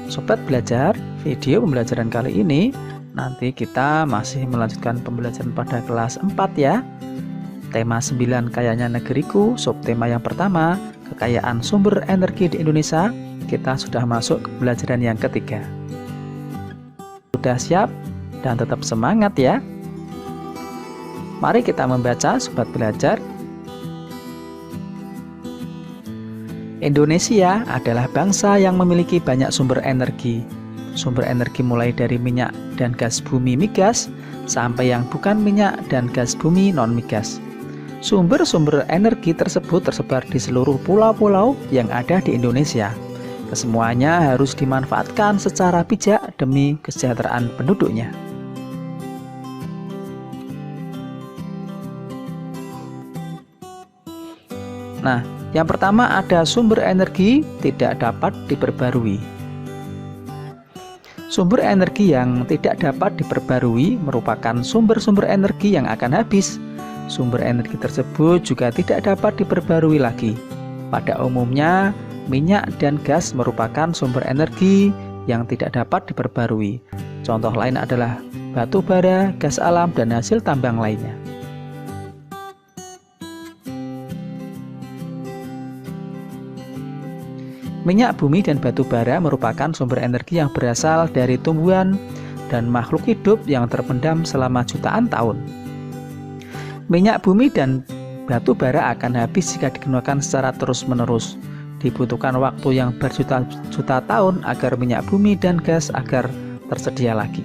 Sobat belajar, video pembelajaran kali ini nanti kita masih melanjutkan pembelajaran pada kelas 4 ya. Tema 9 kayanya negeriku, subtema yang pertama, kekayaan sumber energi di Indonesia. Kita sudah masuk ke pembelajaran yang ketiga. Sudah siap dan tetap semangat ya. Mari kita membaca sobat belajar. Indonesia adalah bangsa yang memiliki banyak sumber energi. Sumber energi mulai dari minyak dan gas bumi migas sampai yang bukan minyak dan gas bumi non-migas. Sumber-sumber energi tersebut tersebar di seluruh pulau-pulau yang ada di Indonesia. Kesemuanya harus dimanfaatkan secara bijak demi kesejahteraan penduduknya. Nah, yang pertama ada sumber energi tidak dapat diperbarui. Sumber energi yang tidak dapat diperbarui merupakan sumber-sumber energi yang akan habis. Sumber energi tersebut juga tidak dapat diperbarui lagi. Pada umumnya, minyak dan gas merupakan sumber energi yang tidak dapat diperbarui. Contoh lain adalah batu bara, gas alam, dan hasil tambang lainnya. Minyak bumi dan batu bara merupakan sumber energi yang berasal dari tumbuhan dan makhluk hidup yang terpendam selama jutaan tahun. Minyak bumi dan batu bara akan habis jika digunakan secara terus-menerus. Dibutuhkan waktu yang berjuta-juta tahun agar minyak bumi dan gas agar tersedia lagi.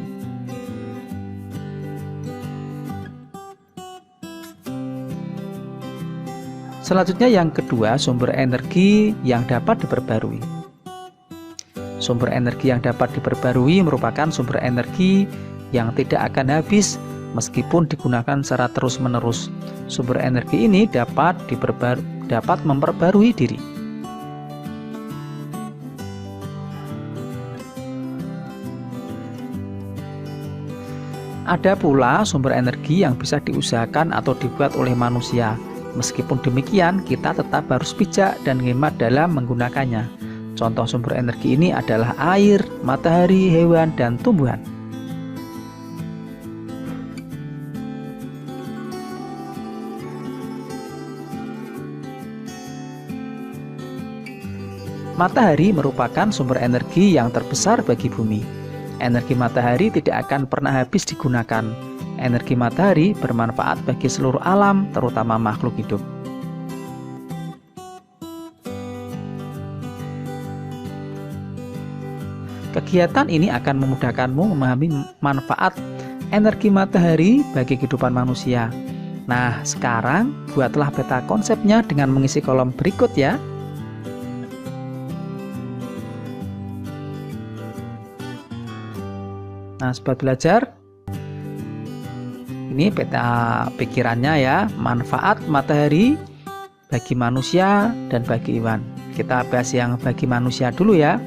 Selanjutnya yang kedua, sumber energi yang dapat diperbarui. Sumber energi yang dapat diperbarui merupakan sumber energi yang tidak akan habis meskipun digunakan secara terus-menerus. Sumber energi ini dapat memperbarui diri. Ada pula sumber energi yang bisa diusahakan atau dibuat oleh manusia. Meskipun demikian, kita tetap harus bijak dan hemat dalam menggunakannya. Contoh sumber energi ini adalah air, matahari, hewan, dan tumbuhan. Matahari merupakan sumber energi yang terbesar bagi bumi. Energi matahari tidak akan pernah habis digunakan. Energi matahari bermanfaat bagi seluruh alam, terutama makhluk hidup. Kegiatan ini akan memudahkanmu memahami manfaat energi matahari bagi kehidupan manusia. Nah, sekarang buatlah peta konsepnya dengan mengisi kolom berikut ya. Nah, sobat belajar, ini peta pikirannya ya, manfaat matahari bagi manusia dan bagi hewan. Kita bahas yang bagi manusia dulu ya.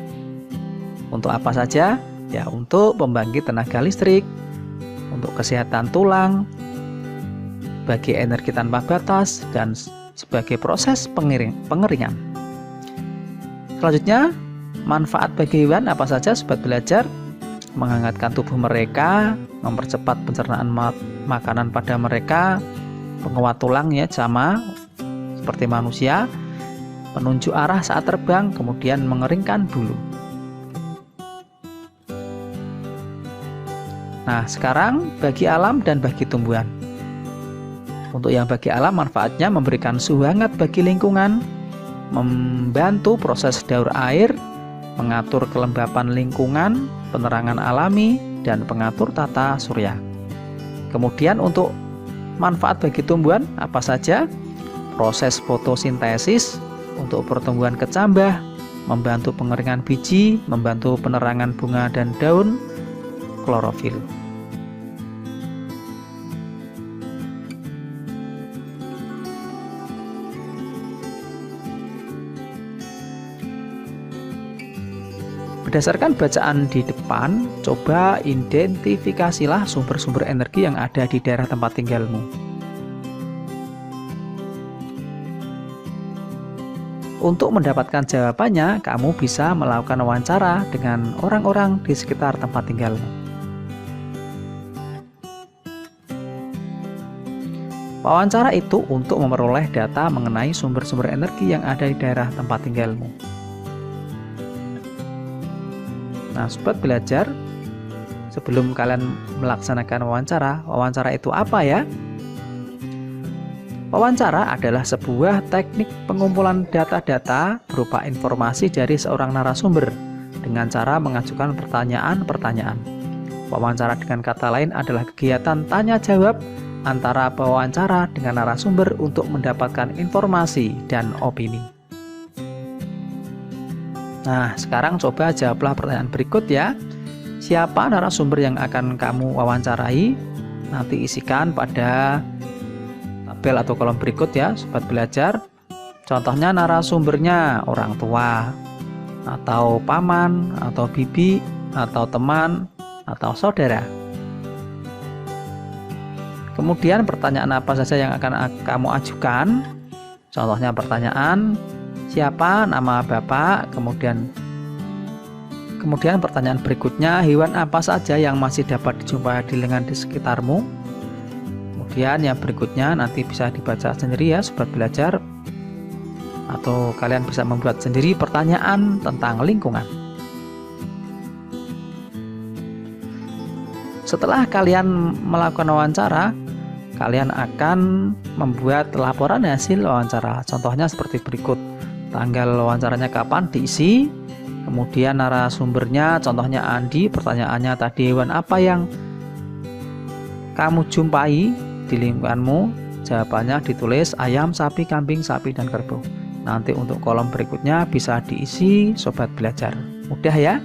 Untuk apa saja? Ya, untuk pembangkit tenaga listrik, untuk kesehatan tulang, bagi energi tanpa batas, dan sebagai proses pengeringan. Selanjutnya, manfaat bagi hewan apa saja sobat belajar? Menghangatkan tubuh mereka, mempercepat pencernaan makanan pada mereka, penguat tulang ya sama seperti manusia, penunjuk arah saat terbang, kemudian mengeringkan bulu. Nah, sekarang bagi alam dan bagi tumbuhan. Untuk yang bagi alam, manfaatnya memberikan suhu hangat bagi lingkungan, membantu proses daur air, mengatur kelembapan lingkungan, penerangan alami, dan pengatur tata surya. Kemudian untuk manfaat bagi tumbuhan apa saja? Proses fotosintesis untuk pertumbuhan kecambah, membantu pengeringan biji, membantu penerangan bunga dan daun, klorofil. Berdasarkan bacaan di depan, coba identifikasilah sumber-sumber energi yang ada di daerah tempat tinggalmu. Untuk mendapatkan jawabannya, kamu bisa melakukan wawancara dengan orang-orang di sekitar tempat tinggalmu. Wawancara itu untuk memperoleh data mengenai sumber-sumber energi yang ada di daerah tempat tinggalmu. Nah, sobat belajar, sebelum kalian melaksanakan wawancara itu apa ya? Wawancara adalah sebuah teknik pengumpulan data-data berupa informasi dari seorang narasumber dengan cara mengajukan pertanyaan-pertanyaan. Wawancara dengan kata lain adalah kegiatan tanya-jawab antara pewawancara dengan narasumber untuk mendapatkan informasi dan opini. Nah, sekarang coba jawablah pertanyaan berikut ya. Siapa narasumber yang akan kamu wawancarai? Nanti isikan pada tabel atau kolom berikut ya, sobat belajar. Contohnya narasumbernya orang tua, atau paman, atau bibi, atau teman, atau saudara. Kemudian pertanyaan apa saja yang akan kamu ajukan? Contohnya pertanyaan siapa, nama bapak, kemudian pertanyaan berikutnya, hewan apa saja yang masih dapat dijumpai di lingkungan di sekitarmu. Kemudian yang berikutnya nanti bisa dibaca sendiri ya, sobat belajar, atau kalian bisa membuat sendiri pertanyaan tentang lingkungan. Setelah kalian melakukan wawancara, kalian akan membuat laporan hasil wawancara. Contohnya seperti berikut. Tanggal wawancaranya kapan diisi, kemudian narasumbernya, contohnya Andi, pertanyaannya tadi hewan apa yang kamu jumpai di lingkunganmu, jawabannya ditulis ayam, sapi, kambing, sapi, dan kerbau. Nanti untuk kolom berikutnya bisa diisi sobat belajar. Mudah ya?